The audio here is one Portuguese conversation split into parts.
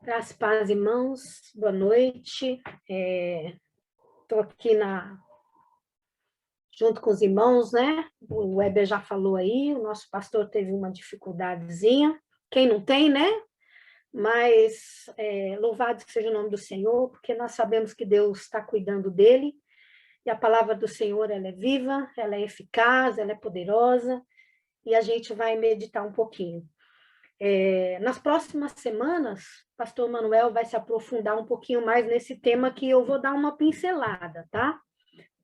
Graças, paz, irmãos, boa noite. Estou aqui junto com os irmãos, né? O Weber já falou aí, o nosso pastor teve uma dificuldadezinha. Quem não tem, né? Mas louvado seja o nome do Senhor, porque nós sabemos que Deus está cuidando dele, e a palavra do Senhor, ela é viva, ela é eficaz, ela é poderosa, e a gente vai meditar um pouquinho. Nas próximas semanas, pastor Manuel vai se aprofundar um pouquinho mais nesse tema que eu vou dar uma pincelada, tá?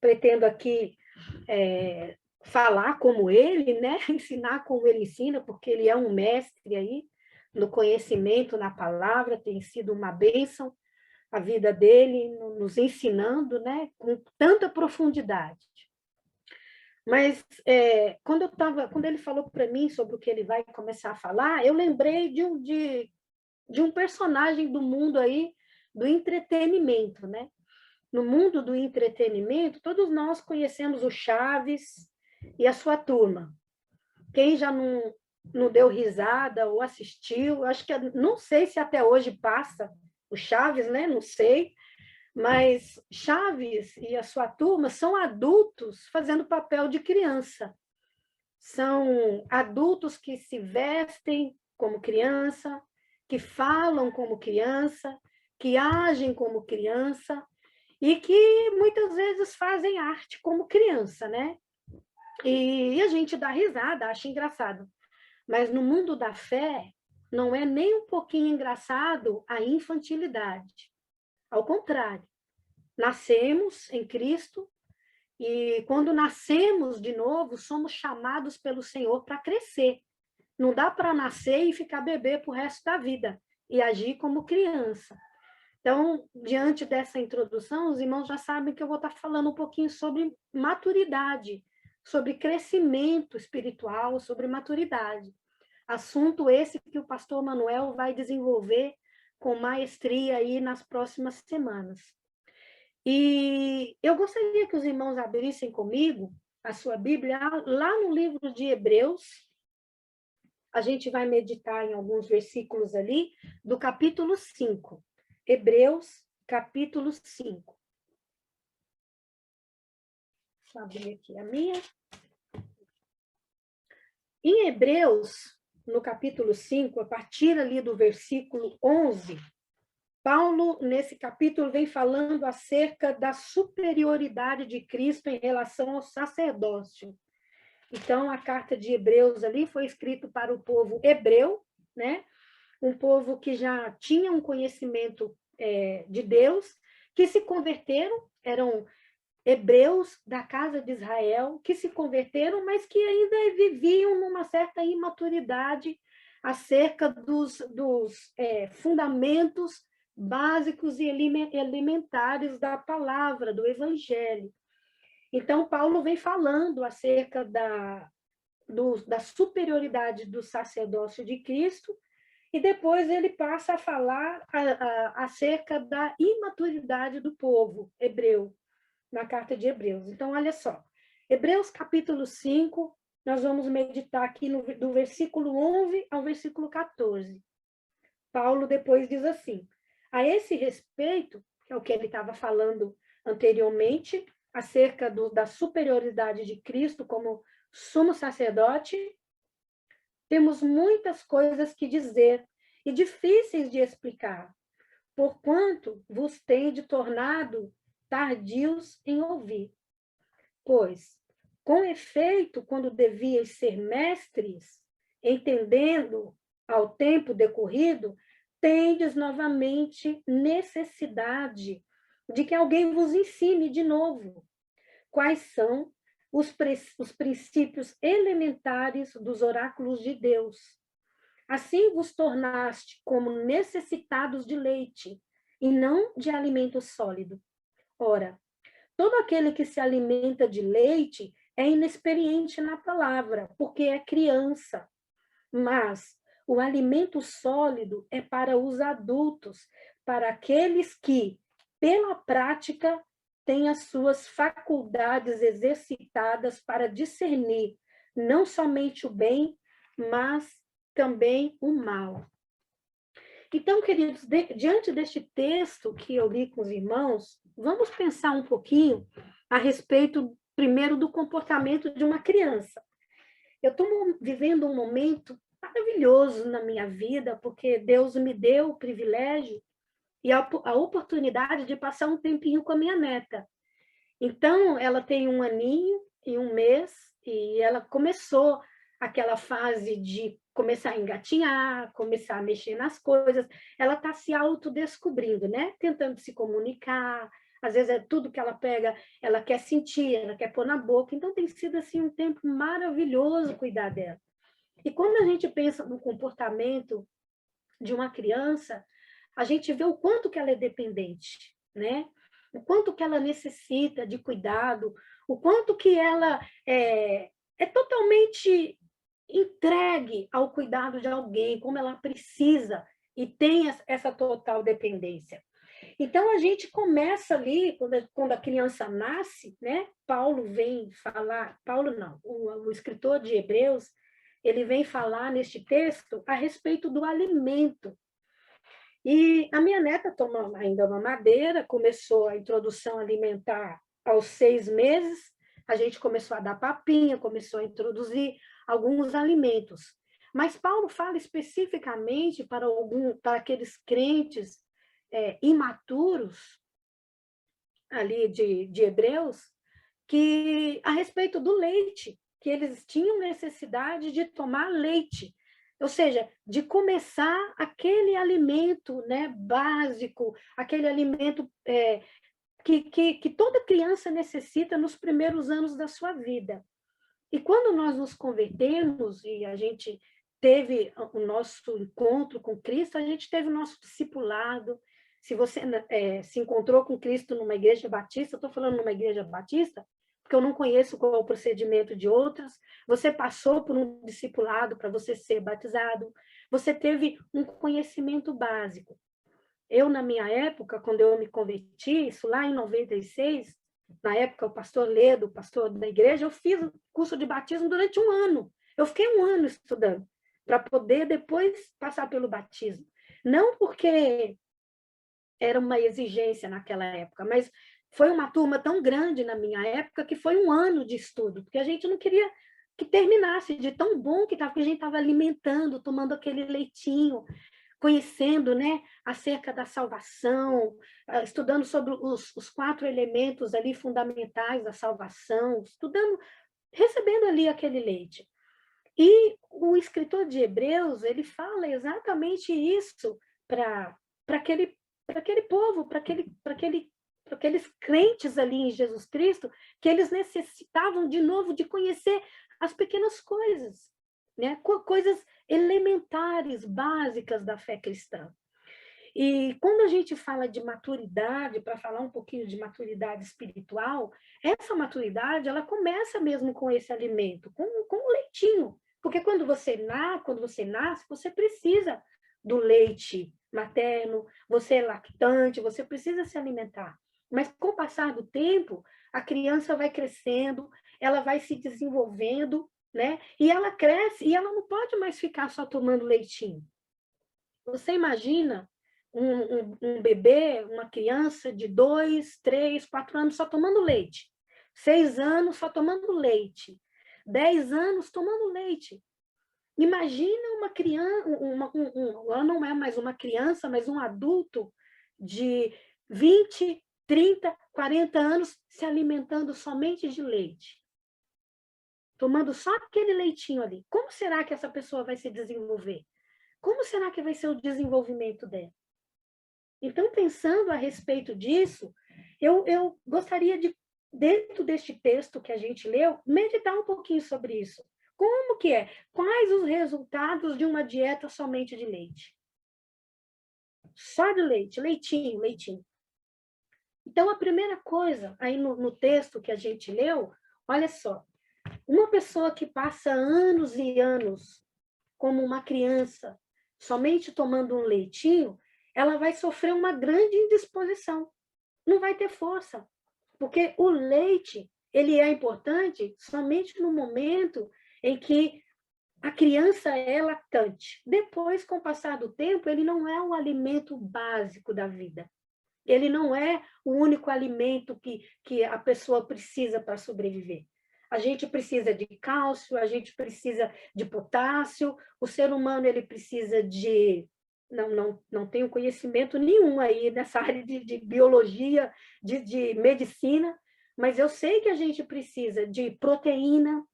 Pretendo aqui falar como ele, né? Ensinar como ele ensina, porque ele é um mestre aí no conhecimento, na palavra, tem sido uma bênção a vida dele, nos ensinando, né? Com tanta profundidade. Mas quando ele falou para mim sobre o que ele vai começar a falar, eu lembrei de um personagem do mundo aí do entretenimento, né? No mundo do entretenimento, todos nós conhecemos o Chaves e a sua turma. Quem já não deu risada ou assistiu, acho que não sei se até hoje passa o Chaves, né? Não sei, mas Chaves e a sua turma são adultos fazendo papel de criança. São adultos que se vestem como criança, que falam como criança, que agem como criança e que muitas vezes fazem arte como criança, né? E a gente dá risada, acha engraçado. Mas no mundo da fé, não é nem um pouquinho engraçado a infantilidade. Ao contrário, nascemos em Cristo e quando nascemos de novo, somos chamados pelo Senhor para crescer. Não dá para nascer e ficar bebê para o resto da vida e agir como criança. Então, diante dessa introdução, os irmãos já sabem que eu vou estar falando um pouquinho sobre maturidade, sobre crescimento espiritual, sobre maturidade. Assunto esse que o pastor Manuel vai desenvolver com maestria aí nas próximas semanas. E eu gostaria que os irmãos abrissem comigo a sua Bíblia lá no livro de Hebreus. A gente vai meditar em alguns versículos ali do capítulo 5. Hebreus, capítulo 5. Deixa eu abrir aqui a minha. Em Hebreus, no capítulo 5, a partir ali do versículo 11, Paulo, nesse capítulo, vem falando acerca da superioridade de Cristo em relação ao sacerdócio. Então, a carta de Hebreus ali foi escrita para o povo hebreu, né? Um povo que já tinha um conhecimento de Deus, que se converteram, eram hebreus da casa de Israel, que se converteram, mas que ainda viviam numa certa imaturidade acerca dos fundamentos básicos e elementares da palavra, do evangelho. Então, Paulo vem falando acerca da superioridade do sacerdócio de Cristo, e depois ele passa a falar acerca da imaturidade do povo hebreu, na carta de Hebreus. Então, olha só, Hebreus capítulo 5, nós vamos meditar aqui do versículo 11 ao versículo 14. Paulo depois diz assim: a esse respeito, que é o que ele estava falando anteriormente, acerca da superioridade de Cristo como sumo sacerdote, temos muitas coisas que dizer e difíceis de explicar, porquanto vos tendes tornado tardios em ouvir. Pois, com efeito, quando devíeis ser mestres, entendendo ao tempo decorrido, tendes novamente necessidade de que alguém vos ensine de novo quais são os princípios elementares dos oráculos de Deus. Assim vos tornaste como necessitados de leite, e não de alimento sólido. Ora, todo aquele que se alimenta de leite é inexperiente na palavra, porque é criança. Mas o alimento sólido é para os adultos, para aqueles que, pela prática, têm as suas faculdades exercitadas para discernir não somente o bem, mas também o mal. Então, queridos, diante deste texto que eu li com os irmãos, vamos pensar um pouquinho a respeito, primeiro, do comportamento de uma criança. Eu estou vivendo um momento maravilhoso na minha vida, porque Deus me deu o privilégio e a oportunidade de passar um tempinho com a minha neta. Então, ela tem 1 aninho e 1 mês, e ela começou aquela fase de começar a engatinhar, começar a mexer nas coisas. Ela está se autodescobrindo, né? Tentando se comunicar. Às vezes é tudo que ela pega, ela quer sentir, ela quer pôr na boca. Então, tem sido assim um tempo maravilhoso cuidar dela. E quando a gente pensa no comportamento de uma criança, a gente vê o quanto que ela é dependente, né? O quanto que ela necessita de cuidado, o quanto que ela é totalmente entregue ao cuidado de alguém, como ela precisa e tem essa total dependência. Então, a gente começa ali, quando a criança nasce, né? Paulo vem falar, Paulo não, o escritor de Hebreus, ele vem falar neste texto a respeito do alimento. E a minha neta toma ainda mamadeira, começou a introdução alimentar aos 6 meses, a gente começou a dar papinha, começou a introduzir alguns alimentos. Mas Paulo fala especificamente para aqueles crentes imaturos ali de Hebreus, que a respeito do leite, que eles tinham necessidade de tomar leite, ou seja, de começar aquele alimento, né, básico, aquele alimento que toda criança necessita nos primeiros anos da sua vida. E quando nós nos convertemos e a gente teve o nosso encontro com Cristo, a gente teve o nosso discipulado. Se você se encontrou com Cristo numa igreja batista, estou falando numa igreja batista, porque eu não conheço qual é o procedimento de outras, você passou por um discipulado para você ser batizado, você teve um conhecimento básico. Eu, na minha época, quando eu me converti, isso lá em 96, na época o pastor Ledo, pastor da igreja, eu fiz o curso de batismo durante 1 ano. Eu fiquei 1 ano estudando, para poder depois passar pelo batismo. Não porque era uma exigência naquela época, mas foi uma turma tão grande na minha época que foi 1 ano de estudo, porque a gente não queria que terminasse de tão bom que estava, porque a gente estava alimentando, tomando aquele leitinho, conhecendo, né, acerca da salvação, estudando sobre os 4 elementos ali fundamentais da salvação, estudando, recebendo ali aquele leite. E o escritor de Hebreus, ele fala exatamente isso para aquele povo, para aqueles crentes ali em Jesus Cristo, que eles necessitavam de novo de conhecer as pequenas coisas, né? Coisas elementares, básicas da fé cristã. E quando a gente fala de maturidade, para falar um pouquinho de maturidade espiritual, essa maturidade, ela começa mesmo com esse alimento, com o leitinho. Porque quando você nasce, você precisa do leite materno, você é lactante, você precisa se alimentar. Mas com o passar do tempo, a criança vai crescendo, ela vai se desenvolvendo, né? E ela cresce e ela não pode mais ficar só tomando leitinho. Você imagina um bebê, uma criança de 2, 3, 4 anos só tomando leite, 6 anos só tomando leite, 10 anos tomando leite. Imagina uma criança, ela não é mais uma criança, mas um adulto de 20, 30, 40 anos se alimentando somente de leite, tomando só aquele leitinho ali. Como será que essa pessoa vai se desenvolver? Como será que vai ser o desenvolvimento dela? Então, pensando a respeito disso, eu gostaria de, dentro deste texto que a gente leu, meditar um pouquinho sobre isso. Como que é? Quais os resultados de uma dieta somente de leite? Só de leite, leitinho, leitinho. Então, a primeira coisa, aí no texto que a gente leu, olha só, uma pessoa que passa anos e anos como uma criança, somente tomando um leitinho, ela vai sofrer uma grande indisposição. Não vai ter força, porque o leite, ele é importante somente no momento em que A criança é lactante. Depois, com o passar do tempo, ele não é o alimento básico da vida. Ele não é o único alimento que a pessoa precisa para sobreviver. A gente precisa de cálcio, a gente precisa de potássio, o ser humano ele precisa de... Não tenho conhecimento nenhum aí nessa área de biologia, de medicina, mas eu sei que a gente precisa de proteína,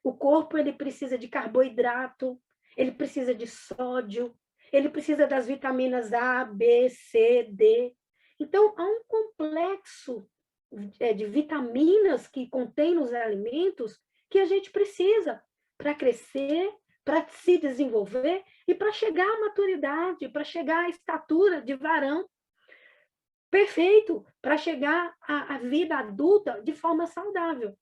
o corpo ele precisa de carboidrato, ele precisa de sódio, ele precisa das vitaminas A, B, C, D. Então, há um complexo de vitaminas que contém nos alimentos que a gente precisa para crescer, para se desenvolver e para chegar à maturidade, para chegar à estatura de varão perfeito, para chegar à vida adulta de forma saudável.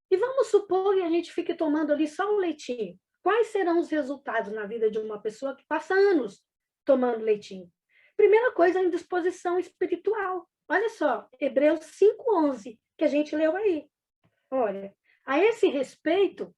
E vamos supor que a gente fique tomando ali só o leitinho. Quais serão os resultados na vida de uma pessoa que passa anos tomando leitinho? Primeira coisa, a indisposição espiritual. Olha só, Hebreus 5:11, que a gente leu aí. Olha, a esse respeito,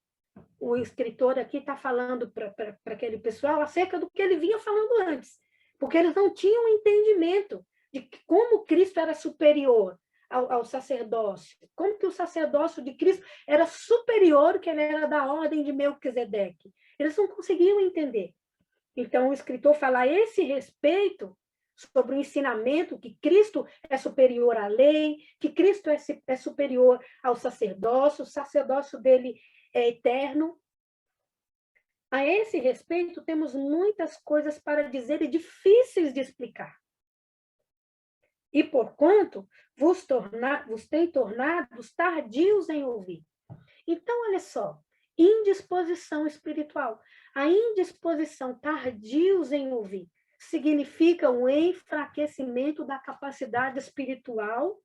o escritor aqui está falando para aquele pessoal acerca do que ele vinha falando antes, porque eles não tinham entendimento de como Cristo era superior ao sacerdócio, como que o sacerdócio de Cristo era superior, que ele era da ordem de Melquisedeque. Eles não conseguiam entender. Então, o escritor fala a esse respeito sobre o ensinamento que Cristo é superior à lei, que Cristo é superior ao sacerdócio, o sacerdócio dele é eterno. A esse respeito, temos muitas coisas para dizer e difíceis de explicar. E, porquanto, vos tem tornados tardios em ouvir. Então, olha só, indisposição espiritual. A indisposição, tardios em ouvir, significa um enfraquecimento da capacidade espiritual,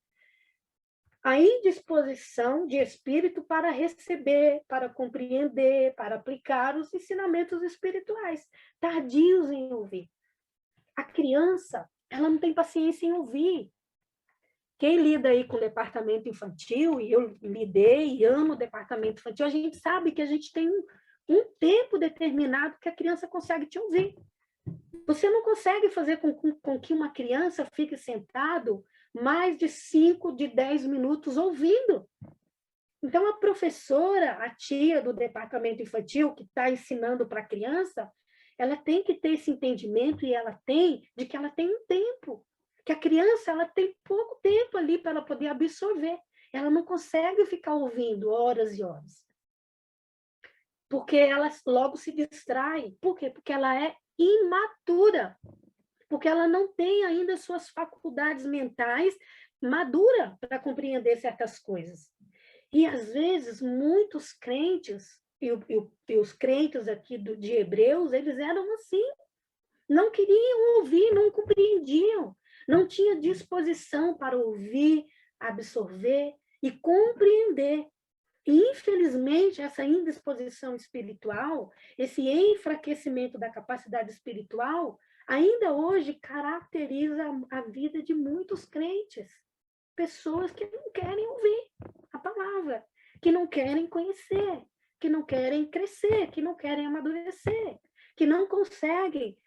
a indisposição de espírito para receber, para compreender, para aplicar os ensinamentos espirituais, tardios em ouvir. A criança, ela não tem paciência em ouvir. Quem lida aí com o departamento infantil, e eu lidei e amo o departamento infantil, a gente sabe que a gente tem um tempo determinado que a criança consegue te ouvir. Você não consegue fazer com que uma criança fique sentado mais de 5, de 10 minutos ouvindo. Então, a professora, a tia do departamento infantil, que está ensinando para a criança, ela tem que ter esse entendimento, e ela tem, de que ela tem um tempo. Que a criança ela tem pouco tempo ali para ela poder absorver. Ela não consegue ficar ouvindo horas e horas. Porque ela logo se distrai. Por quê? Porque ela é imatura. Porque ela não tem ainda suas faculdades mentais maduras para compreender certas coisas. E, às vezes, muitos crentes, e os crentes aqui de Hebreus, eles eram assim. Não queriam ouvir, não compreendiam. Não tinha disposição para ouvir, absorver e compreender. E, infelizmente, essa indisposição espiritual, esse enfraquecimento da capacidade espiritual, ainda hoje caracteriza a vida de muitos crentes. Pessoas que não querem ouvir a palavra, que não querem conhecer, que não querem crescer, que não querem amadurecer, que não conseguem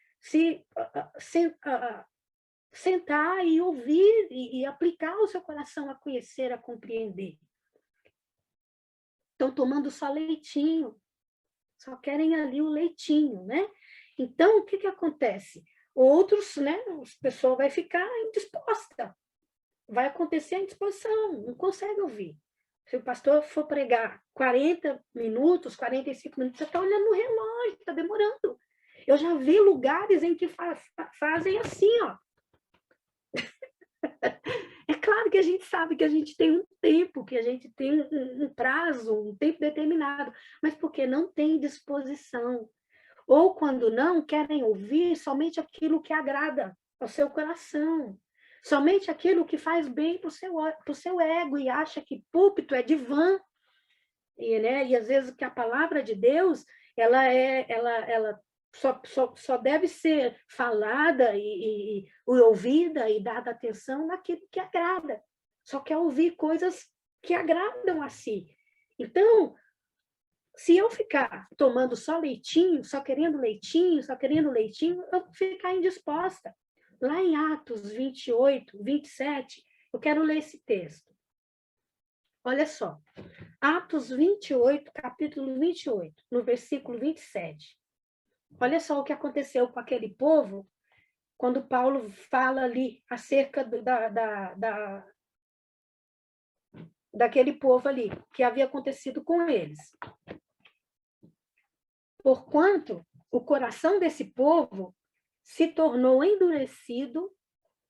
sentar e ouvir e aplicar o seu coração a conhecer, a compreender. Estão tomando só leitinho, só querem ali o leitinho, né? Então, o que acontece? Outros, né, a pessoa vai ficar indisposta, vai acontecer a indisposição, não consegue ouvir. Se o pastor for pregar 40 minutos, 45 minutos, você está olhando no relógio, está demorando. Eu já vi lugares em que fazem assim, ó. É claro que a gente sabe que a gente tem um tempo, que a gente tem um prazo, um tempo determinado, mas porque não tem disposição. Ou, quando não, querem ouvir somente aquilo que agrada ao seu coração, somente aquilo que faz bem para o seu ego, e acha que púlpito é divã. E às vezes que a palavra de Deus ela só deve ser falada e ouvida e dada atenção naquilo que agrada. Só quer ouvir coisas que agradam a si. Então, Se eu ficar tomando só leitinho, só querendo leitinho, só querendo leitinho, eu vou ficar indisposta. Lá em Atos 28, 27, eu quero ler esse texto. Olha só, Atos 28, capítulo 28, no versículo 27. Olha só o que aconteceu com aquele povo quando Paulo fala ali acerca daquele povo ali, que havia acontecido com eles. Porquanto o coração desse povo se tornou endurecido,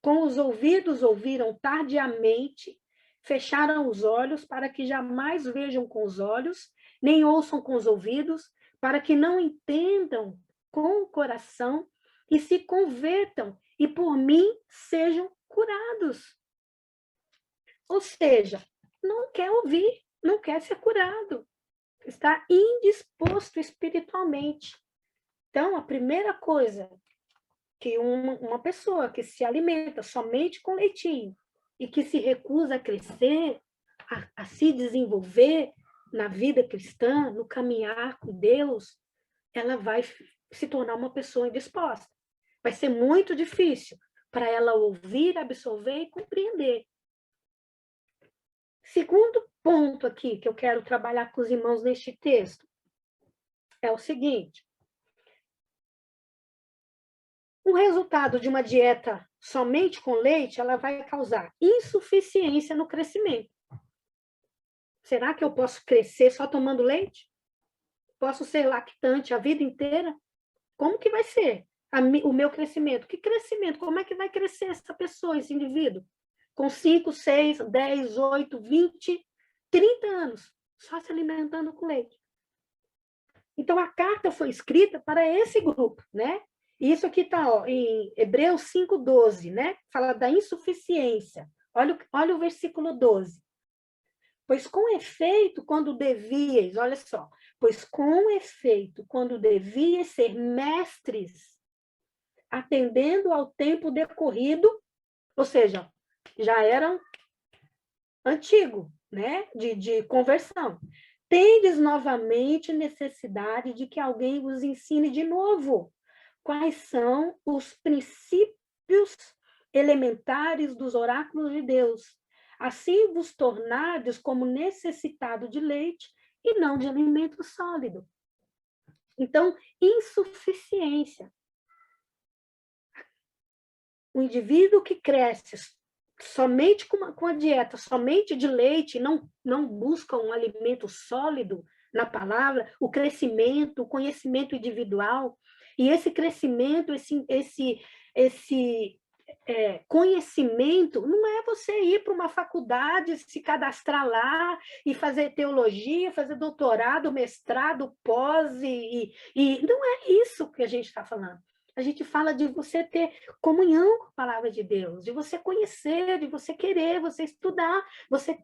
com os ouvidos ouviram tardiamente, fecharam os olhos para que jamais vejam com os olhos, nem ouçam com os ouvidos, para que não entendam com o coração e se convertam e por mim sejam curados. Ou seja, não quer ouvir, não quer ser curado, está indisposto espiritualmente. Então, a primeira coisa que uma pessoa que se alimenta somente com leitinho e que se recusa a crescer, a se desenvolver na vida cristã, no caminhar com Deus, ela vai se tornar uma pessoa indisposta. Vai ser muito difícil para ela ouvir, absorver e compreender. Segundo ponto aqui que eu quero trabalhar com os irmãos neste texto é o seguinte: o resultado de uma dieta somente com leite, ela vai causar insuficiência no crescimento. Será que eu posso crescer só tomando leite? Posso ser lactante a vida inteira? Como que vai ser o meu crescimento? Que crescimento? Como é que vai crescer essa pessoa, esse indivíduo? Com 5, 6, 10, 8, 20, 30 anos, só se alimentando com leite. Então, a carta foi escrita para esse grupo, né? Isso aqui está em Hebreus 5,12, né? Fala da insuficiência. Olha o versículo 12. Pois com efeito, quando devíeis, olha só, pois com efeito, quando devíeis ser mestres, atendendo ao tempo decorrido, ou seja, já eram antigo, né? De conversão. Tendes novamente necessidade de que alguém vos ensine de novo quais são os princípios elementares dos oráculos de Deus. Assim vos tornardes como necessitado de leite e não de alimento sólido. Então, insuficiência. O indivíduo que cresce somente com a dieta, somente de leite, não busca um alimento sólido na palavra, o crescimento, o conhecimento individual, e esse crescimento, esse conhecimento, não é você ir para uma faculdade, se cadastrar lá e fazer teologia, fazer doutorado, mestrado, pós, e não é isso que a gente está falando. A gente fala de você ter comunhão com a palavra de Deus, de você conhecer, de você querer, você estudar,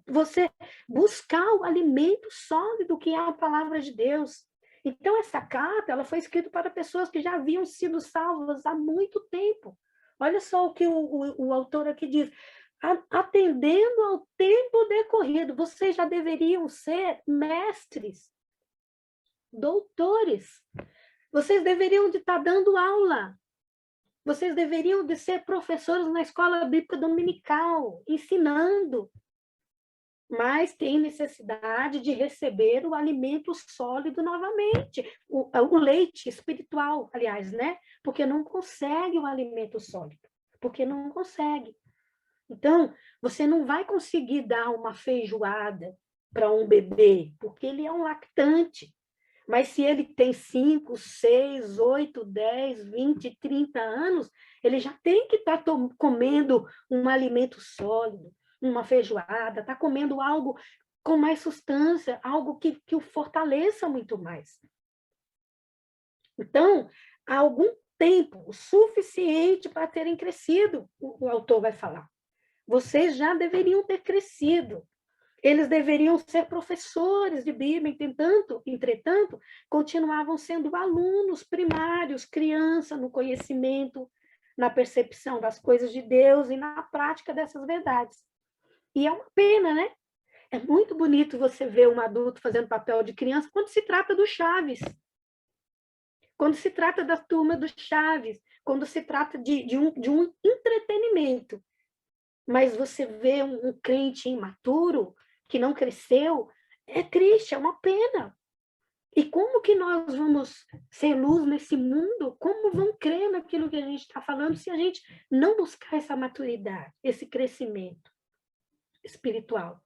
você buscar o alimento sólido que é a palavra de Deus. Então, essa carta ela foi escrita para pessoas que já haviam sido salvas há muito tempo. Olha só o que o autor aqui diz. Atendendo ao tempo decorrido, vocês já deveriam ser mestres, doutores. Vocês deveriam de estar dando aula. Vocês deveriam de ser professores na escola bíblica dominical, ensinando. Mas tem necessidade de receber o alimento sólido novamente, o leite espiritual, aliás, né? Porque não consegue o alimento sólido, porque não consegue. Então, você não vai conseguir dar uma feijoada para um bebê, porque ele é um lactante. Mas se ele tem 5, 6, 8, 10, 20, 30 anos, ele já tem que estar comendo um alimento sólido, uma feijoada, está comendo algo com mais substância, algo que o fortaleça muito mais. Então, há algum tempo, o suficiente para terem crescido, o autor vai falar. Vocês já deveriam ter crescido. Eles deveriam ser professores de Bíblia, entretanto, continuavam sendo alunos primários, criança no conhecimento, na percepção das coisas de Deus e na prática dessas verdades. E é uma pena, né? É muito bonito você ver um adulto fazendo papel de criança quando se trata do Chaves, quando se trata da turma do Chaves, quando se trata de um entretenimento. Mas você vê um crente imaturo, que não cresceu, é triste, é uma pena. E como que nós vamos ser luz nesse mundo? Como vão crer naquilo que a gente está falando se a gente não buscar essa maturidade, esse crescimento espiritual?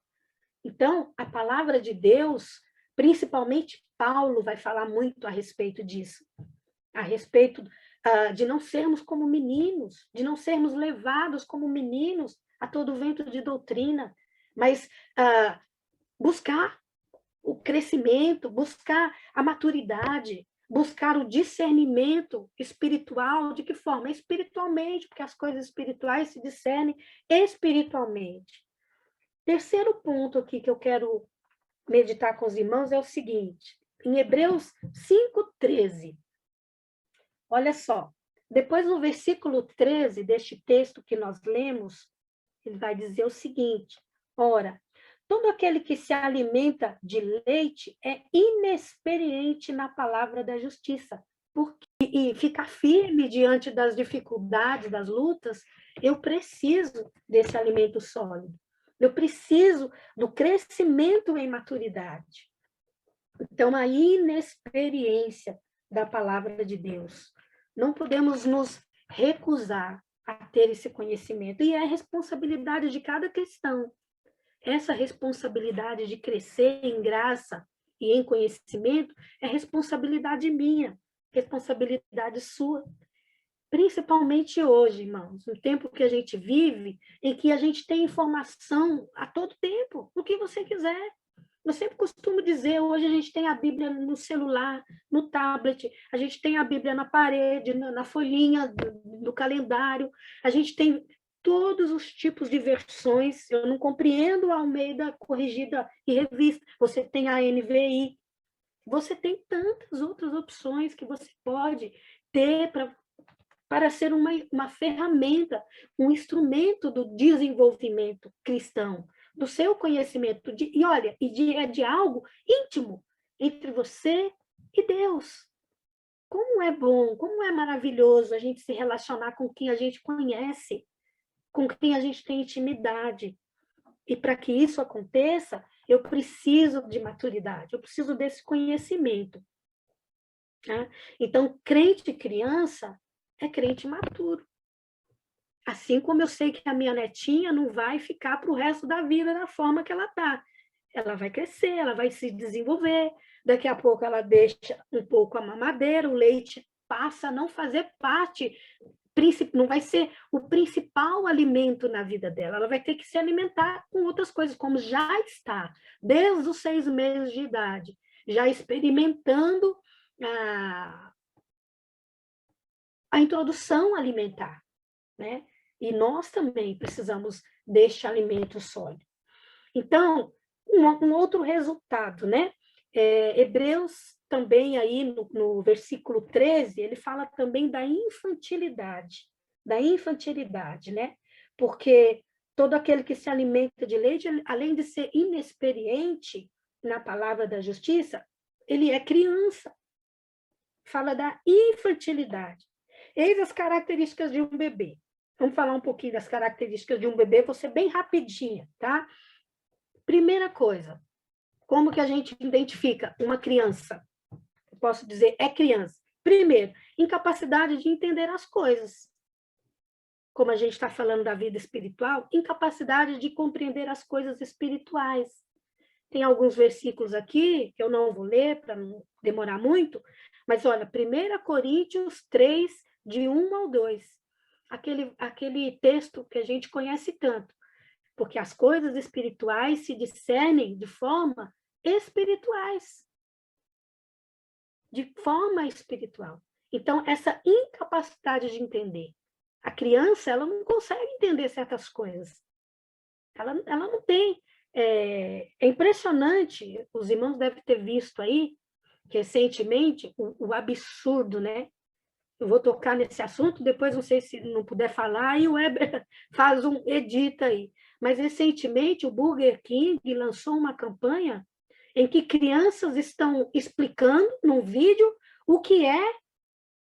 Então, a palavra de Deus, principalmente Paulo vai falar muito a respeito disso, a respeito de não sermos como meninos, de não sermos levados como meninos a todo vento de doutrina, mas buscar o crescimento, buscar a maturidade, buscar o discernimento espiritual. De que forma? Espiritualmente, porque as coisas espirituais se discernem espiritualmente. Terceiro ponto aqui que eu quero meditar com os irmãos é o seguinte, em Hebreus 5:13. Olha só, depois no versículo 13 deste texto que nós lemos, ele vai dizer o seguinte: ora, todo aquele que se alimenta de leite é inexperiente na palavra da justiça. E ficar firme diante das dificuldades, das lutas, eu preciso desse alimento sólido. Eu preciso do crescimento em maturidade. Então, a inexperiência da palavra de Deus. Não podemos nos recusar a ter esse conhecimento. E é responsabilidade de cada cristão. Essa responsabilidade de crescer em graça e em conhecimento é responsabilidade minha, responsabilidade sua. Principalmente hoje, irmãos, no tempo que a gente vive, em que a gente tem informação a todo tempo, o que você quiser. Eu sempre costumo dizer, hoje a gente tem a Bíblia no celular, no tablet, a gente tem a Bíblia na parede, na folhinha do calendário, a gente tem todos os tipos de versões. Eu não compreendo a Almeida corrigida e revista. Você tem a NVI. Você tem tantas outras opções que você pode ter para ser uma ferramenta, um instrumento do desenvolvimento cristão, do seu conhecimento. E olha, é de algo íntimo entre você e Deus. Como é bom, como é maravilhoso a gente se relacionar com quem a gente conhece, com quem a gente tem intimidade. E para que isso aconteça, eu preciso de maturidade, eu preciso desse conhecimento. Né? Então, crente criança é crente maturo. Assim como eu sei que a minha netinha não vai ficar para o resto da vida da forma que ela está. Ela vai crescer, ela vai se desenvolver, daqui a pouco ela deixa um pouco a mamadeira, o leite passa a não fazer parte, não vai ser o principal alimento na vida dela, ela vai ter que se alimentar com outras coisas, como já está, desde os 6 meses de idade, já experimentando a introdução alimentar, né? E nós também precisamos deste alimento sólido. Então, um outro resultado, né? Hebreus também aí no versículo 13, ele fala também da infantilidade, né? Porque todo aquele que se alimenta de leite, além de ser inexperiente na palavra da justiça, ele é criança. Fala da infantilidade. Eis as características de um bebê. Vamos falar um pouquinho das características de um bebê, vou ser bem rapidinha, tá? Primeira coisa, como que a gente identifica uma criança? Eu posso dizer, é criança. Primeiro, incapacidade de entender as coisas. Como a gente está falando da vida espiritual, incapacidade de compreender as coisas espirituais. Tem alguns versículos aqui, que eu não vou ler para não demorar muito, mas olha, 1 Coríntios 3, de 1 ao 2. Aquele texto que a gente conhece tanto. Porque as coisas espirituais se discernem de forma espirituais. De forma espiritual. Então, essa incapacidade de entender. A criança, ela não consegue entender certas coisas. Ela não tem. É impressionante, os irmãos devem ter visto aí, recentemente, o absurdo, né? Eu vou tocar nesse assunto, depois não sei se não puder falar, e o Weber faz edita aí. mas recentemente o Burger King lançou uma campanha em que crianças estão explicando num vídeo o que é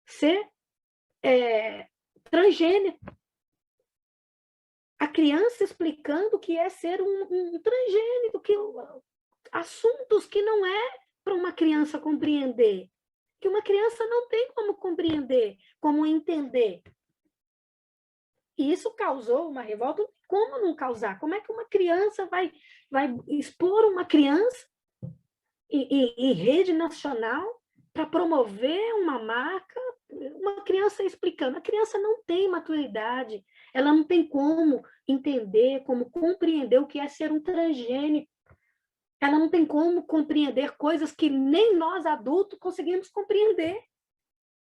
ser transgênero. A criança explicando o que é ser um transgênero, assuntos que não é para uma criança compreender, que uma criança não tem como compreender, como entender. E isso causou uma revolta. Como não causar? Como é que uma criança vai expor uma criança em rede nacional para promover uma marca? Uma criança explicando. A criança não tem maturidade, ela não tem como entender, como compreender o que é ser um transgênico. Ela não tem como compreender coisas que nem nós adultos conseguimos compreender.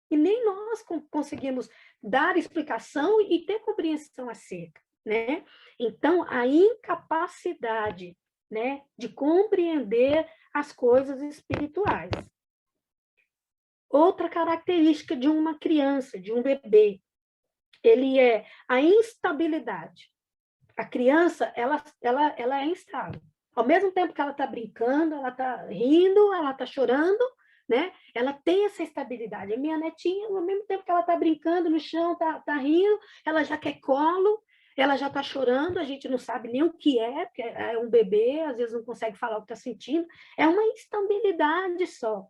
E nem nós conseguimos dar explicação e ter compreensão acerca, né? Então, a incapacidade, né, de compreender as coisas espirituais. Outra característica de uma criança, de um bebê, ele é a instabilidade. A criança, ela é instável. Ao mesmo tempo que ela está brincando, ela está rindo, ela está chorando, né? Ela tem essa estabilidade. A minha netinha, ao mesmo tempo que ela está brincando no chão, está rindo, ela já quer colo, ela já está chorando, a gente não sabe nem o que é, porque é um bebê, às vezes não consegue falar o que está sentindo. É uma instabilidade só.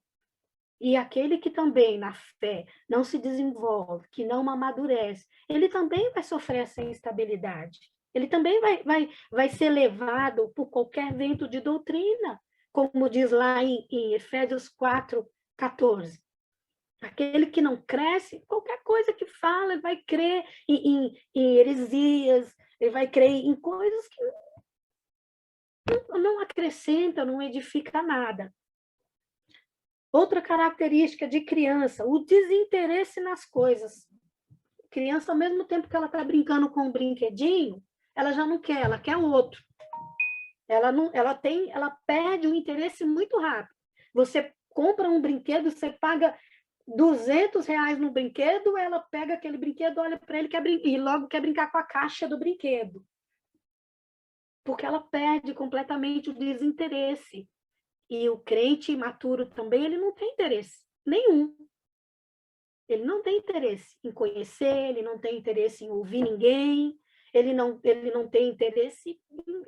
E aquele que também, na fé, não se desenvolve, que não amadurece, ele também vai sofrer essa instabilidade. Ele também vai ser levado por qualquer vento de doutrina, como diz lá em Efésios 4:14. Aquele que não cresce, qualquer coisa que fala, ele vai crer em heresias, ele vai crer em coisas que não acrescentam, não edifica nada. Outra característica de criança, o desinteresse nas coisas. Criança, ao mesmo tempo que ela está brincando com um brinquedinho, ela já não quer, ela quer outro. Ela perde o interesse muito rápido. Você compra um brinquedo, você paga R$ 200 no brinquedo, ela pega aquele brinquedo, olha para ele e logo quer brincar com a caixa do brinquedo. Porque ela perde completamente o desinteresse. E o crente imaturo também, ele não tem interesse nenhum. Ele não tem interesse em conhecer, ele não tem interesse em ouvir ninguém, ele não tem interesse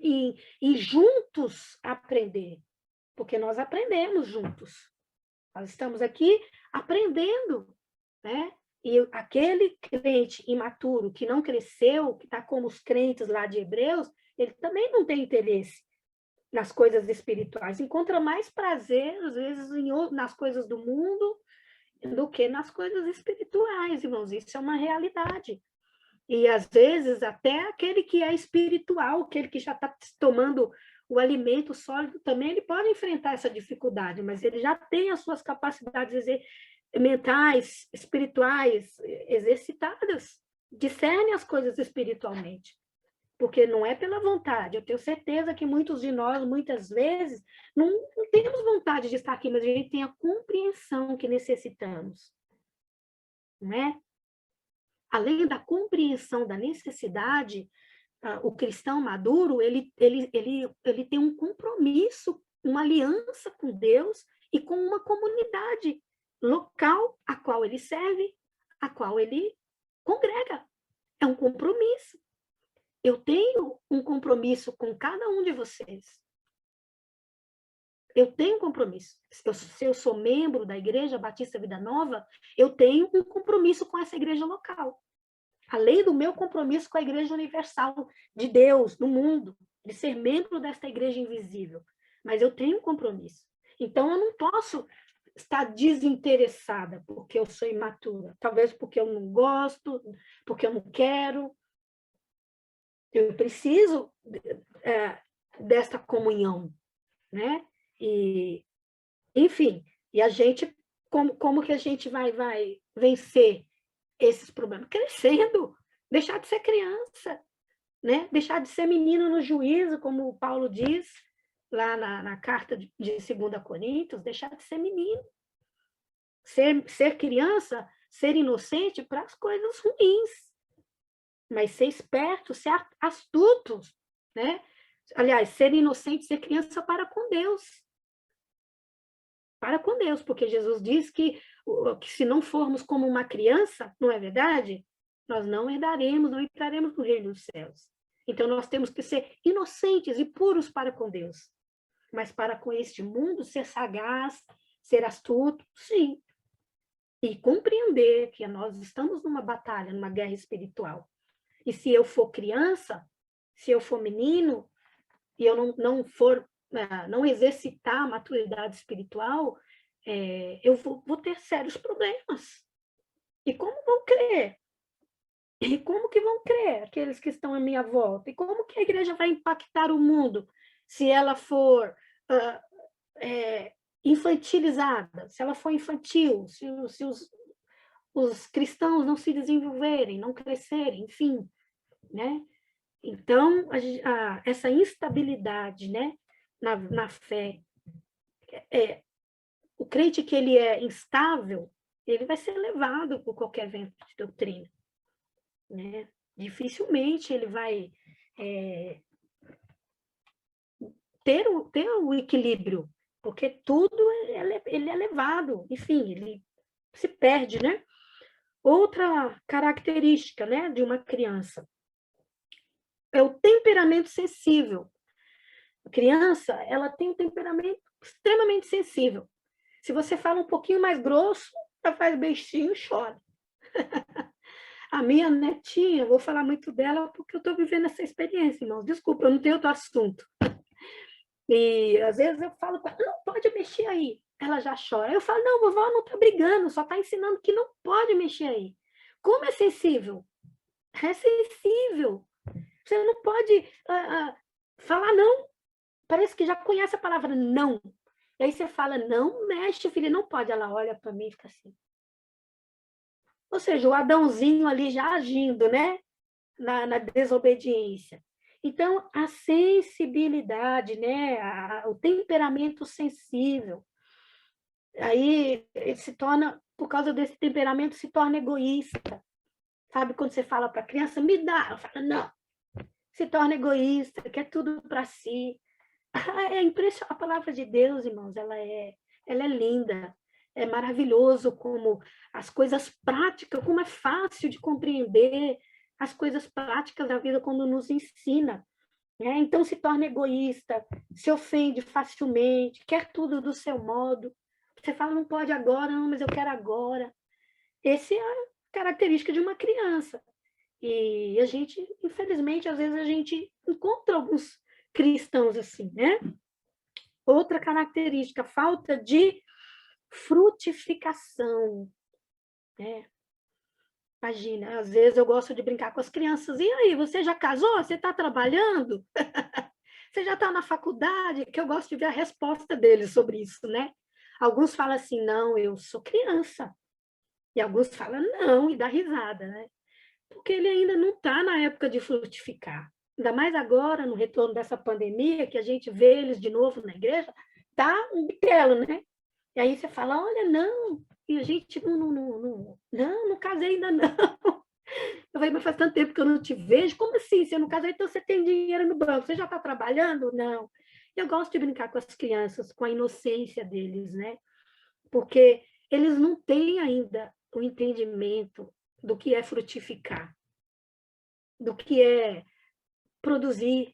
em juntos aprender, porque nós aprendemos juntos. Nós estamos aqui aprendendo, né? E aquele crente imaturo que não cresceu, que está como os crentes lá de Hebreus, ele também não tem interesse nas coisas espirituais, encontra mais prazer, às vezes, nas coisas do mundo do que nas coisas espirituais, irmãos. Isso é uma realidade. E, às vezes, até aquele que é espiritual, aquele que já está tomando o alimento sólido, também ele pode enfrentar essa dificuldade, mas ele já tem as suas capacidades mentais, espirituais, exercitadas, discerne as coisas espiritualmente. Porque não é pela vontade. Eu tenho certeza que muitos de nós, muitas vezes, não temos vontade de estar aqui, mas a gente tem a compreensão que necessitamos. Não é? Além da compreensão da necessidade, o cristão maduro, ele tem um compromisso, uma aliança com Deus e com uma comunidade local a qual ele serve, a qual ele congrega. É um compromisso. Eu tenho um compromisso com cada um de vocês. Eu tenho um compromisso. Se eu sou membro da Igreja Batista Vida Nova, eu tenho um compromisso com essa igreja local. Além do meu compromisso com a Igreja Universal de Deus, no mundo, de ser membro desta igreja invisível. Mas eu tenho um compromisso. Então, eu não posso estar desinteressada porque eu sou imatura. Talvez porque eu não gosto, porque eu não quero. Eu preciso desta comunhão, né? E, enfim, e a gente, como que a gente vai vencer esses problemas? Crescendo, deixar de ser criança, né? Deixar de ser menino no juízo, como o Paulo diz lá na carta de 2 Coríntios, deixar de ser menino. Ser criança, ser inocente para as coisas ruins, mas ser esperto, ser astuto né? Aliás, ser inocente, ser criança para com Deus. Para com Deus, porque Jesus diz que se não formos como uma criança, não é verdade? Nós não herdaremos, não entraremos no reino dos céus. Então, nós temos que ser inocentes e puros para com Deus. Mas para com este mundo, ser sagaz, ser astuto, sim. E compreender que nós estamos numa batalha, numa guerra espiritual. E se eu for criança, se eu for menino, e eu não exercitar a maturidade espiritual, eu vou ter sérios problemas. E como vão crer? E como que vão crer aqueles que estão à minha volta? E como que a igreja vai impactar o mundo se ela for infantilizada, se ela for infantil, se os cristãos não se desenvolverem, não crescerem, enfim, né? Então, essa instabilidade, né, na fé, o crente que ele é instável, ele vai ser levado por qualquer vento de doutrina, né? Dificilmente ele vai ter o equilíbrio, porque tudo ele é levado, enfim, ele se perde, né? Outra característica, né, de uma criança é o temperamento sensível. A criança, ela tem um temperamento extremamente sensível. Se você fala um pouquinho mais grosso, ela faz bestinho e chora. A minha netinha, vou falar muito dela porque eu estou vivendo essa experiência, irmãos. Desculpa, eu não tenho outro assunto. E às vezes eu falo com ela, não pode mexer aí. Ela já chora. Eu falo, não, vovó não está brigando, só está ensinando que não pode mexer aí. Como é sensível? É sensível. Você não pode falar não. Parece que já conhece a palavra não. E aí você fala, não mexe, filha, não pode. Ela olha para mim e fica assim. Ou seja, o Adãozinho ali já agindo, né? Na desobediência. Então, a sensibilidade, né? O temperamento sensível, aí ele se torna, por causa desse temperamento, se torna egoísta. Sabe quando você fala para a criança, me dá? Ela fala, não. Se torna egoísta, quer tudo para si. É impressionante. A palavra de Deus, irmãos, ela é linda. É maravilhoso como as coisas práticas, como é fácil de compreender as coisas práticas da vida quando nos ensina. Né? Então se torna egoísta, se ofende facilmente, quer tudo do seu modo. Você fala, não pode agora, não, mas eu quero agora. Essa é a característica de uma criança. E a gente, infelizmente, às vezes a gente encontra alguns cristãos assim, né? Outra característica, falta de frutificação, né? Imagina, às vezes eu gosto de brincar com as crianças. E aí, você já casou? Você está trabalhando? Você já está na faculdade? Que eu gosto de ver a resposta deles sobre isso, né? Alguns falam assim, não, eu sou criança. E alguns falam, não, e dá risada, né? Porque ele ainda não está na época de frutificar. Ainda mais agora, no retorno dessa pandemia, que a gente vê eles de novo na igreja, tá um bitelo, né? E aí você fala, olha, não, e a gente não casei ainda não. Eu falei, mas faz tanto tempo que eu não te vejo, como assim? Você não casou, então você tem dinheiro no banco, você já está trabalhando? Não. Eu gosto de brincar com as crianças, com a inocência deles, né? Porque eles não têm ainda o entendimento do que é frutificar, do que é produzir,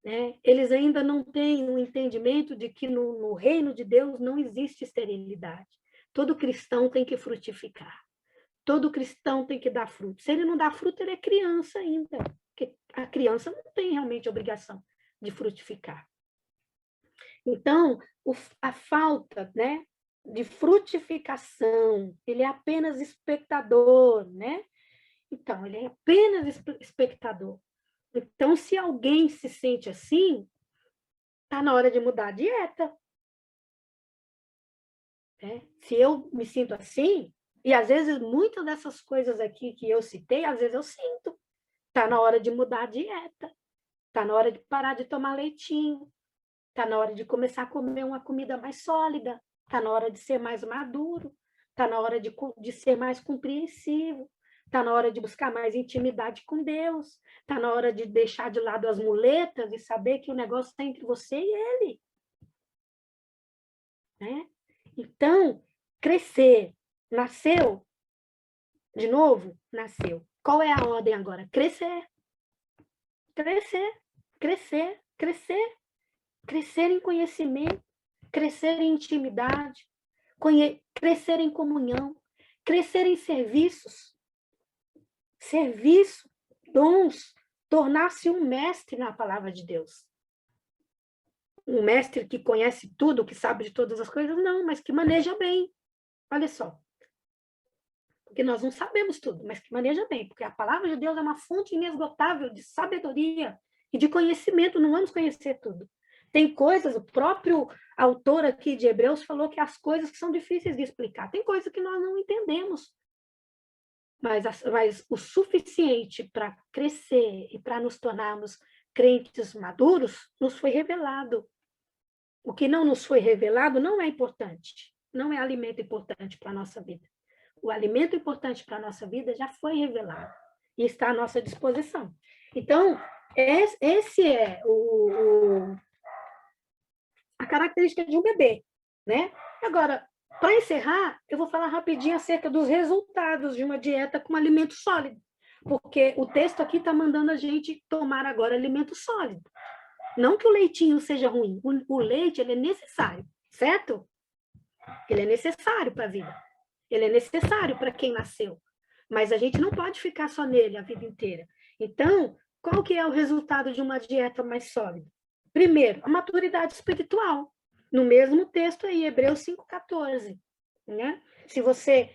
né? Eles ainda não têm o entendimento de que no reino de Deus não existe esterilidade. Todo cristão tem que frutificar. Todo cristão tem que dar fruto. Se ele não dá fruto, ele é criança ainda. Porque a criança não tem realmente obrigação de frutificar. Então, a falta, né, de frutificação, ele é apenas espectador, né? Então, ele é apenas espectador. Então, se alguém se sente assim, está na hora de mudar a dieta. Né? Se eu me sinto assim, e às vezes muitas dessas coisas aqui que eu citei, às vezes eu sinto. Está na hora de mudar a dieta. Está na hora de parar de tomar leitinho. Está na hora de começar a comer uma comida mais sólida. Está na hora de ser mais maduro. Está na hora de ser mais compreensivo. Está na hora de buscar mais intimidade com Deus. Está na hora de deixar de lado as muletas e saber que o negócio está entre você e Ele. Né? Então, crescer. Nasceu? De novo? Nasceu. Qual é a ordem agora? Crescer. Crescer. Crescer. Crescer. Crescer em conhecimento. Crescer em intimidade. Crescer em comunhão. Crescer em serviços. Serviço, dons, tornar-se um mestre na palavra de Deus. Um mestre que conhece tudo, que sabe de todas as coisas, não, mas que maneja bem. Olha só. Porque nós não sabemos tudo, mas que maneja bem, porque a palavra de Deus é uma fonte inesgotável de sabedoria e de conhecimento, não vamos conhecer tudo. Tem coisas, o próprio autor aqui de Hebreus falou que as coisas que são difíceis de explicar, tem coisas que nós não entendemos, mas o suficiente para crescer e para nos tornarmos crentes maduros, nos foi revelado. O que não nos foi revelado não é importante, não é alimento importante para a nossa vida. O alimento importante para a nossa vida já foi revelado e está à nossa disposição. Então, esse é a característica de um bebê, né? Agora, para encerrar, eu vou falar rapidinho acerca dos resultados de uma dieta com alimento sólido, porque o texto aqui está mandando a gente tomar agora alimento sólido. Não que o leitinho seja ruim, o leite ele é necessário, certo? Ele é necessário para a vida. Ele é necessário para quem nasceu. Mas a gente não pode ficar só nele a vida inteira. Então, qual que é o resultado de uma dieta mais sólida? Primeiro, a maturidade espiritual. No mesmo texto aí, Hebreus 5,14. Né? Se você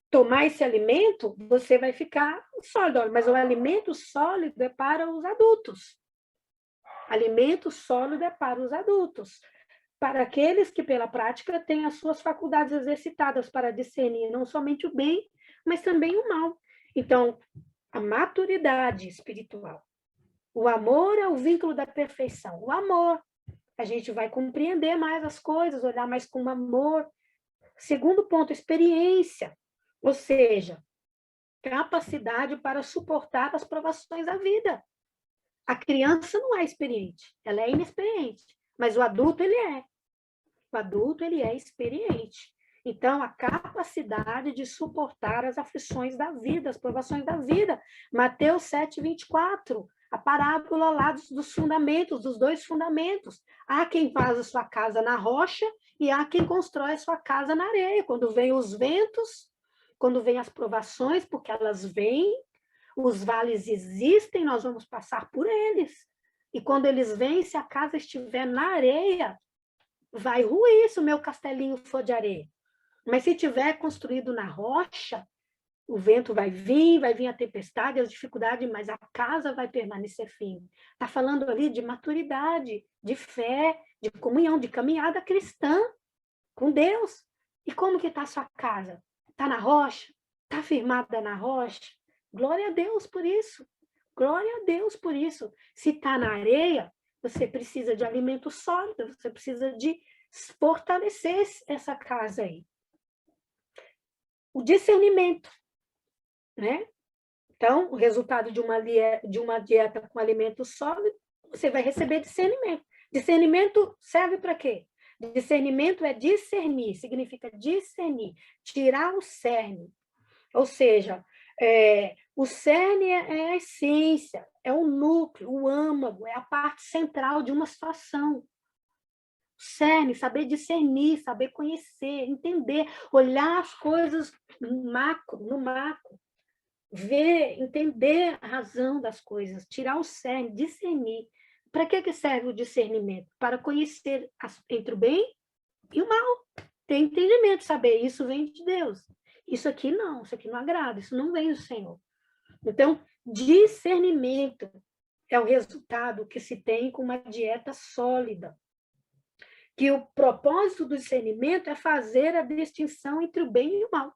tomar esse alimento, você vai ficar sólido. Mas o alimento sólido é para os adultos. Alimento sólido é para os adultos. Para aqueles que, pela prática, têm as suas faculdades exercitadas para discernir não somente o bem, mas também o mal. Então, a maturidade espiritual. O amor é o vínculo da perfeição. O amor, a gente vai compreender mais as coisas, olhar mais com amor. Segundo ponto, experiência, ou seja, capacidade para suportar as provações da vida. A criança não é experiente, ela é inexperiente, mas o adulto, ele é. O adulto, ele é experiente. Então, a capacidade de suportar as aflições da vida, as provações da vida. Mateus 7,24, a parábola lá dos fundamentos, dos dois fundamentos. Há quem faz a sua casa na rocha e há quem constrói a sua casa na areia. Quando vêm os ventos, quando vêm as provações, porque elas vêm, os vales existem, nós vamos passar por eles. E quando eles vêm, se a casa estiver na areia, vai ruir se o meu castelinho for de areia. Mas se tiver construído na rocha, o vento vai vir a tempestade, as dificuldades, mas a casa vai permanecer firme. Está falando ali de maturidade, de fé, de comunhão, de caminhada cristã com Deus. E como que está a sua casa? Está na rocha? Está firmada na rocha? Glória a Deus por isso. Glória a Deus por isso. Se está na areia, você precisa de alimento sólido, você precisa de fortalecer essa casa aí. O discernimento, né? Então, o resultado de uma dieta com alimento sólido, você vai receber discernimento. Discernimento serve para quê? Discernimento é discernir, significa discernir, tirar o cerne. Ou seja, o cerne é a essência, é o núcleo, o âmago, é a parte central de uma situação. Cerne, saber discernir, saber conhecer, entender, olhar as coisas no macro, ver, entender a razão das coisas, tirar o cerne, discernir. Para que serve o discernimento? Para conhecer entre o bem e o mal. Ter entendimento, saber, isso vem de Deus. Isso aqui não agrada, isso não vem do Senhor. Então, discernimento é o resultado que se tem com uma dieta sólida. Que o propósito do discernimento é fazer a distinção entre o bem e o mal.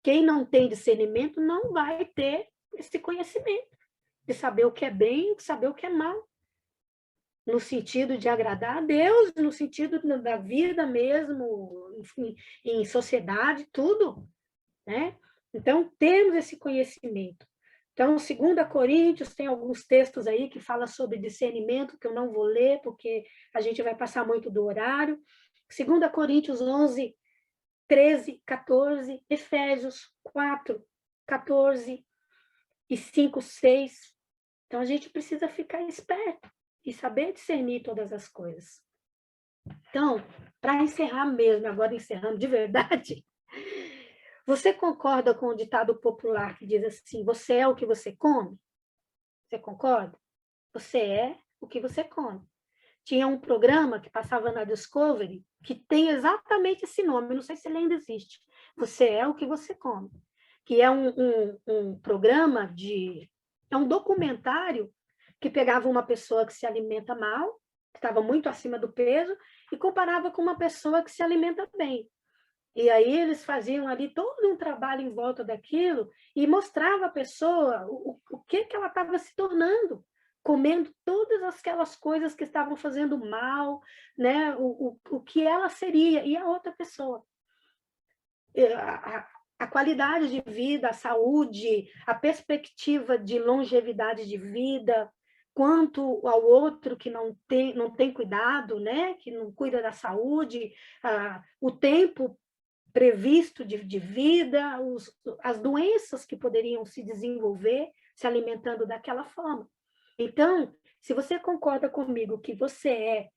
Quem não tem discernimento não vai ter esse conhecimento de saber o que é bem e saber o que é mal. No sentido de agradar a Deus, no sentido da vida mesmo, enfim, em sociedade, tudo. Né? Então, temos esse conhecimento. Então, 2 Coríntios, tem alguns textos aí que falam sobre discernimento, que eu não vou ler, porque a gente vai passar muito do horário. 2 Coríntios 11, 13, 14, Efésios 4, 14 e 5, 6. Então, a gente precisa ficar esperto e saber discernir todas as coisas. Então, para encerrar mesmo, agora encerrando de verdade, você concorda com o ditado popular que diz assim, você é o que você come? Você concorda? Você é o que você come. Tinha um programa que passava na Discovery que tem exatamente esse nome, não sei se ele ainda existe. Você é o que você come. Que é um programa de... É um documentário que pegava uma pessoa que se alimenta mal, que estava muito acima do peso, e comparava com uma pessoa que se alimenta bem. E aí eles faziam ali todo um trabalho em volta daquilo e mostrava a pessoa o que ela estava se tornando, comendo todas aquelas coisas que estavam fazendo mal, né? O que ela seria, e a outra pessoa. A qualidade de vida, a saúde, a perspectiva de longevidade de vida, quanto ao outro que não tem cuidado, né? Que não cuida da saúde, o tempo previsto de vida, as doenças que poderiam se desenvolver se alimentando daquela forma. Então, se você concorda comigo que você é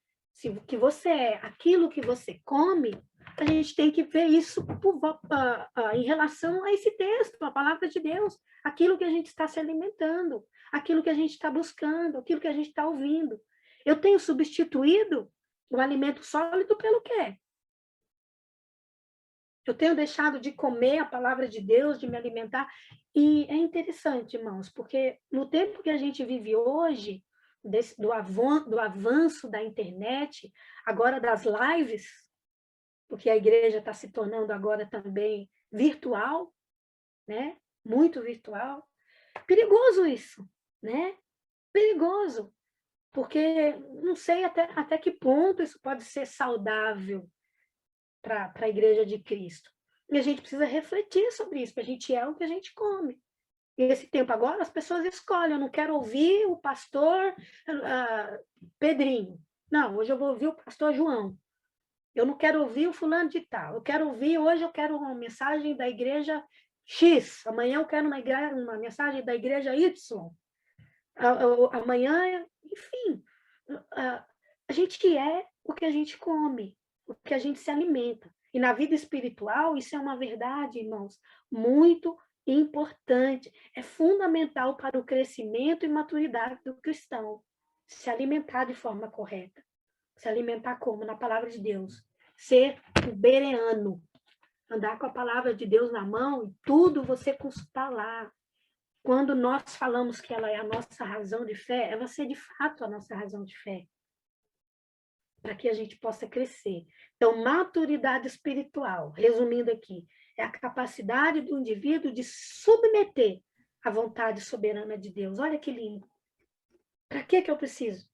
aquilo que você come, a gente tem que ver isso em relação a esse texto, a palavra de Deus, aquilo que a gente está se alimentando, aquilo que a gente está buscando, aquilo que a gente está ouvindo. Eu tenho substituído o alimento sólido pelo quê? Eu tenho deixado de comer a palavra de Deus, de me alimentar. E é interessante, irmãos, porque no tempo que a gente vive hoje, do avanço da internet, agora das lives, porque a igreja está se tornando agora também virtual, né? Muito virtual. Perigoso isso, né? Perigoso, porque não sei até que ponto isso pode ser saudável para a Igreja de Cristo. E a gente precisa refletir sobre isso, porque a gente é o que a gente come. E esse tempo agora, as pessoas escolhem, eu não quero ouvir o pastor Pedrinho. Não, hoje eu vou ouvir o pastor João. Eu não quero ouvir o fulano de tal. Hoje eu quero uma mensagem da igreja X. Amanhã eu quero uma mensagem da igreja Y. Amanhã, enfim. A gente é o que a gente come, o que a gente se alimenta. E na vida espiritual, isso é uma verdade, irmãos, muito importante. É fundamental para o crescimento e maturidade do cristão. Se alimentar de forma correta. Se alimentar como? Na palavra de Deus. Ser um bereano. Andar com a palavra de Deus na mão e tudo você consultar lá. Quando nós falamos que ela é a nossa razão de fé, ela ser de fato a nossa razão de fé, para que a gente possa crescer. Então, maturidade espiritual, resumindo aqui, é a capacidade do indivíduo de submeter à vontade soberana de Deus. Olha que lindo. Para que eu preciso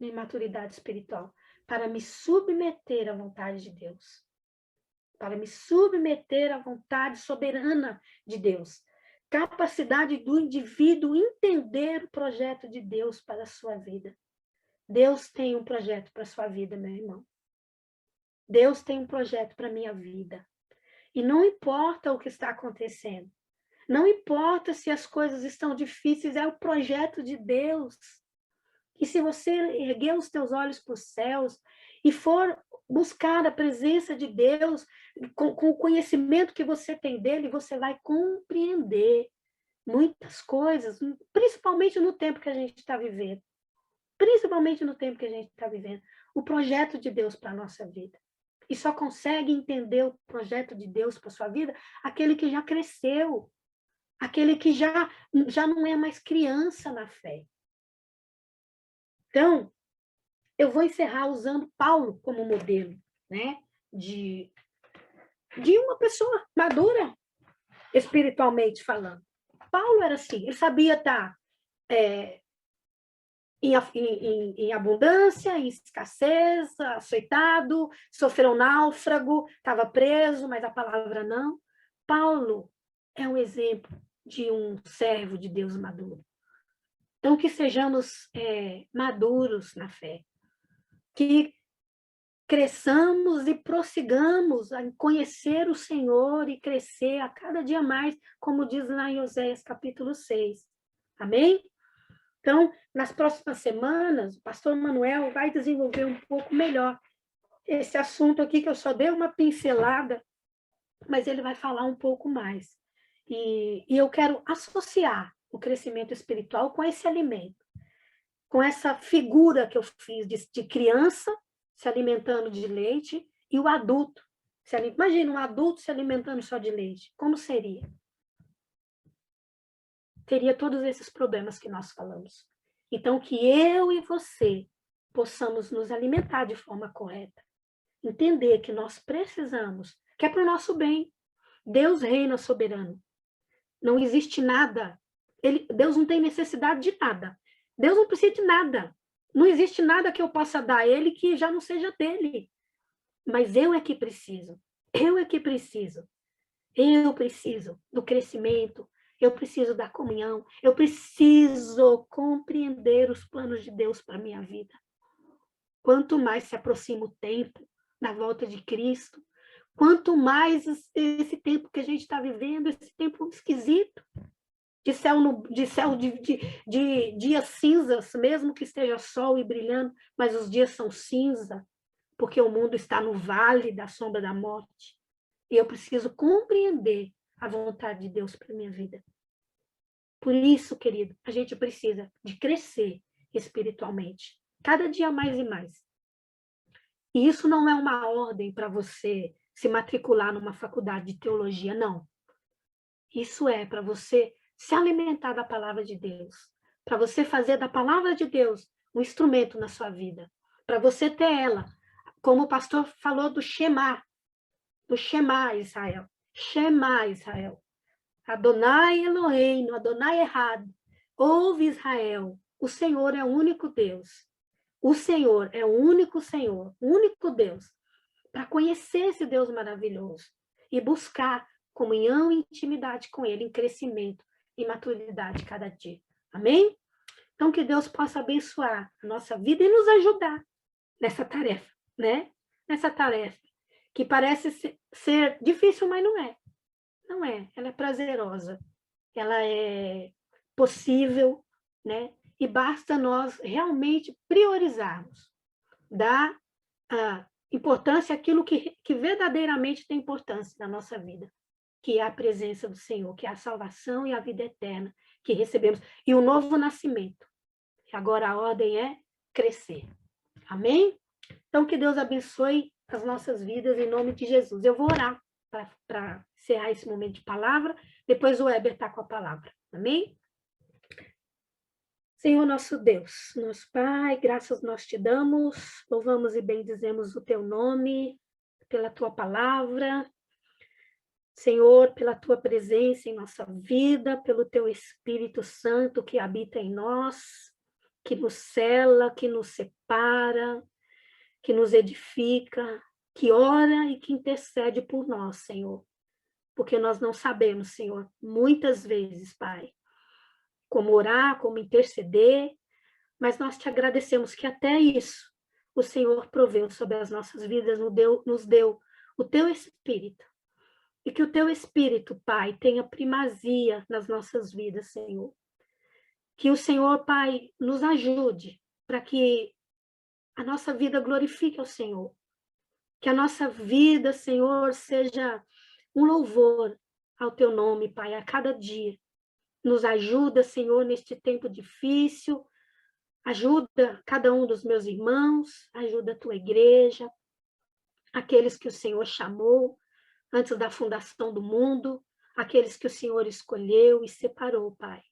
de maturidade espiritual? Para me submeter à vontade de Deus. Para me submeter à vontade soberana de Deus. Capacidade do indivíduo entender o projeto de Deus para a sua vida. Deus tem um projeto para a sua vida, meu irmão. Deus tem um projeto para a minha vida. E não importa o que está acontecendo. Não importa se as coisas estão difíceis, é o projeto de Deus. E se você erguer os teus olhos para os céus e for buscar a presença de Deus, com o conhecimento que você tem dele, você vai compreender muitas coisas, principalmente no tempo que a gente está vivendo. Principalmente no tempo que a gente está vivendo. O projeto de Deus para a nossa vida. E só consegue entender o projeto de Deus para a sua vida aquele que já cresceu, aquele que já não é mais criança na fé. Então, eu vou encerrar usando Paulo como modelo, né? De uma pessoa madura, espiritualmente falando. Paulo era assim, ele sabia estar em abundância, em escassez, açoitado, sofreu um náufrago, estava preso, mas a palavra não. Paulo é um exemplo de um servo de Deus maduro. Então, que sejamos maduros na fé, que cresçamos e prossigamos a conhecer o Senhor e crescer a cada dia mais, como diz lá em Oséias capítulo 6. Amém? Então, nas próximas semanas, o pastor Manuel vai desenvolver um pouco melhor esse assunto aqui, que eu só dei uma pincelada, mas ele vai falar um pouco mais. E eu quero associar o crescimento espiritual com esse alimento, com essa figura que eu fiz de criança se alimentando de leite e o adulto. Imagina um adulto se alimentando só de leite. Como seria? Teria todos esses problemas que nós falamos. Então, que eu e você possamos nos alimentar de forma correta. Entender que nós precisamos, que é para o nosso bem. Deus reina soberano. Não existe nada. Deus não tem necessidade de nada. Deus não precisa de nada. Não existe nada que eu possa dar a Ele que já não seja dele. Mas eu é que preciso. Eu é que preciso. Eu preciso do crescimento. Eu preciso da comunhão. Eu preciso compreender os planos de Deus para a minha vida. Quanto mais se aproxima o tempo da volta de Cristo, quanto mais esse tempo que a gente está vivendo, esse tempo esquisito, de dias cinzas, mesmo que esteja sol e brilhando, mas os dias são cinza, porque o mundo está no vale da sombra da morte. E eu preciso compreender a vontade de Deus para a minha vida. Por isso, querido, a gente precisa de crescer espiritualmente, cada dia mais e mais. E isso não é uma ordem para você se matricular numa faculdade de teologia, não. Isso é para você se alimentar da palavra de Deus, para você fazer da palavra de Deus um instrumento na sua vida, para você ter ela, como o pastor falou do Shema Israel. Shema Israel. Adonai Eloheinu, Adonai Errado. Ouve Israel, o Senhor é o único Deus. O Senhor é o único Senhor, o único Deus. Para conhecer esse Deus maravilhoso e buscar comunhão e intimidade com Ele em crescimento e maturidade cada dia. Amém? Então, que Deus possa abençoar a nossa vida e nos ajudar nessa tarefa, né? Nessa tarefa, que parece ser difícil, mas não é. Não é. Ela é prazerosa. Ela é possível, né? E basta nós realmente priorizarmos, dar a importância àquilo que verdadeiramente tem importância na nossa vida, que é a presença do Senhor, que é a salvação e a vida eterna que recebemos, e o novo nascimento. Agora a ordem é crescer. Amém? Então, que Deus abençoe as nossas vidas em nome de Jesus. Eu vou orar para encerrar esse momento de palavra, depois o Weber está com a palavra. Amém? Senhor nosso Deus, nosso Pai, graças nós te damos, louvamos e bendizemos o teu nome, pela tua palavra, Senhor, pela tua presença em nossa vida, pelo teu Espírito Santo que habita em nós, que nos cela, que nos separa, que nos edifica, que ora e que intercede por nós, Senhor. Porque nós não sabemos, Senhor, muitas vezes, Pai, como orar, como interceder, mas nós te agradecemos que até isso o Senhor proveu sobre as nossas vidas, nos deu o teu Espírito. E que o teu Espírito, Pai, tenha primazia nas nossas vidas, Senhor. Que o Senhor, Pai, nos ajude para que a nossa vida glorifique ao Senhor. Que a nossa vida, Senhor, seja um louvor ao teu nome, Pai, a cada dia. Nos ajuda, Senhor, neste tempo difícil. Ajuda cada um dos meus irmãos, ajuda a tua igreja, aqueles que o Senhor chamou antes da fundação do mundo, aqueles que o Senhor escolheu e separou, Pai.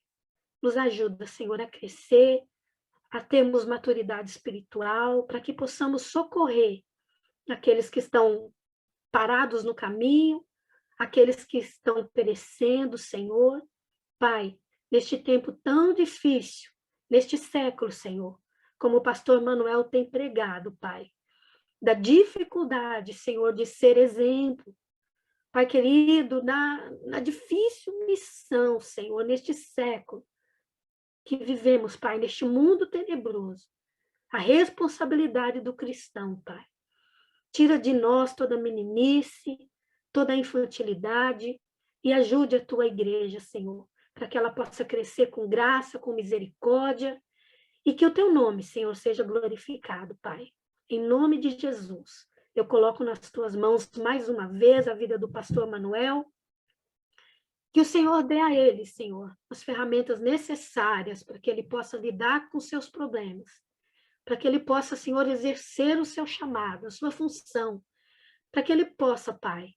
Nos ajuda, Senhor, a crescer, a termos maturidade espiritual, para que possamos socorrer aqueles que estão parados no caminho, aqueles que estão perecendo, Senhor. Pai, neste tempo tão difícil, neste século, Senhor, como o pastor Manuel tem pregado, Pai, da dificuldade, Senhor, de ser exemplo, Pai querido, na difícil missão, Senhor, neste século que vivemos, Pai, neste mundo tenebroso, a responsabilidade do cristão, Pai. Tira de nós toda a meninice, toda a infantilidade e ajude a tua igreja, Senhor, para que ela possa crescer com graça, com misericórdia e que o teu nome, Senhor, seja glorificado, Pai. Em nome de Jesus, eu coloco nas tuas mãos mais uma vez a vida do pastor Manuel. Que o Senhor dê a ele, Senhor, as ferramentas necessárias para que ele possa lidar com seus problemas, para que ele possa, Senhor, exercer o seu chamado, a sua função, para que ele possa, Pai,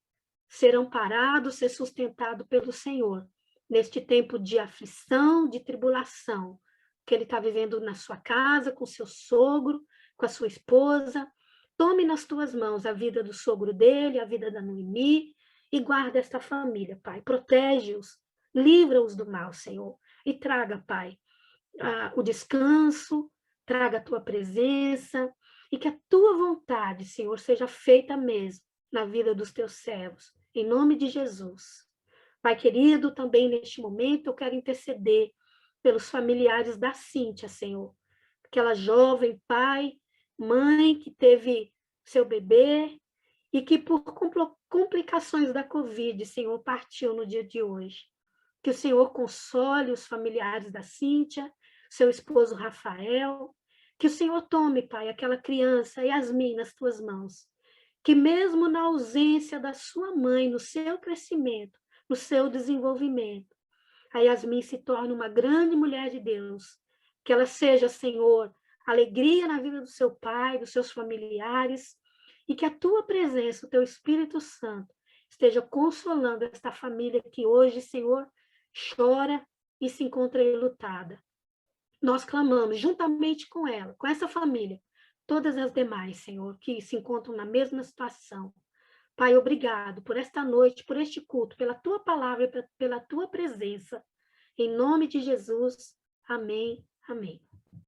ser amparado, ser sustentado pelo Senhor, neste tempo de aflição, de tribulação, que ele está vivendo na sua casa, com seu sogro, com a sua esposa. Tome nas tuas mãos a vida do sogro dele, a vida da Noemi, e guarda esta família, Pai. Protege-os, livra-os do mal, Senhor, e traga, Pai, o descanso, traga a tua presença, e que a tua vontade, Senhor, seja feita mesmo na vida dos teus servos, em nome de Jesus. Pai querido, também neste momento eu quero interceder pelos familiares da Cíntia, Senhor, aquela jovem pai, mãe que teve seu bebê e que por complicações da Covid, Senhor, partiu no dia de hoje. Que o Senhor console os familiares da Cíntia, seu esposo Rafael, que o Senhor tome, Pai, aquela criança Yasmin nas tuas mãos, que mesmo na ausência da sua mãe, no seu crescimento, no seu desenvolvimento, a Yasmin se torne uma grande mulher de Deus, que ela seja, Senhor, alegria na vida do seu pai, dos seus familiares, e que a tua presença, o teu Espírito Santo, esteja consolando esta família que hoje, Senhor, chora e se encontra enlutada. Nós clamamos juntamente com ela, com essa família, todas as demais, Senhor, que se encontram na mesma situação. Pai, obrigado por esta noite, por este culto, pela tua palavra e pela tua presença. Em nome de Jesus, amém, amém.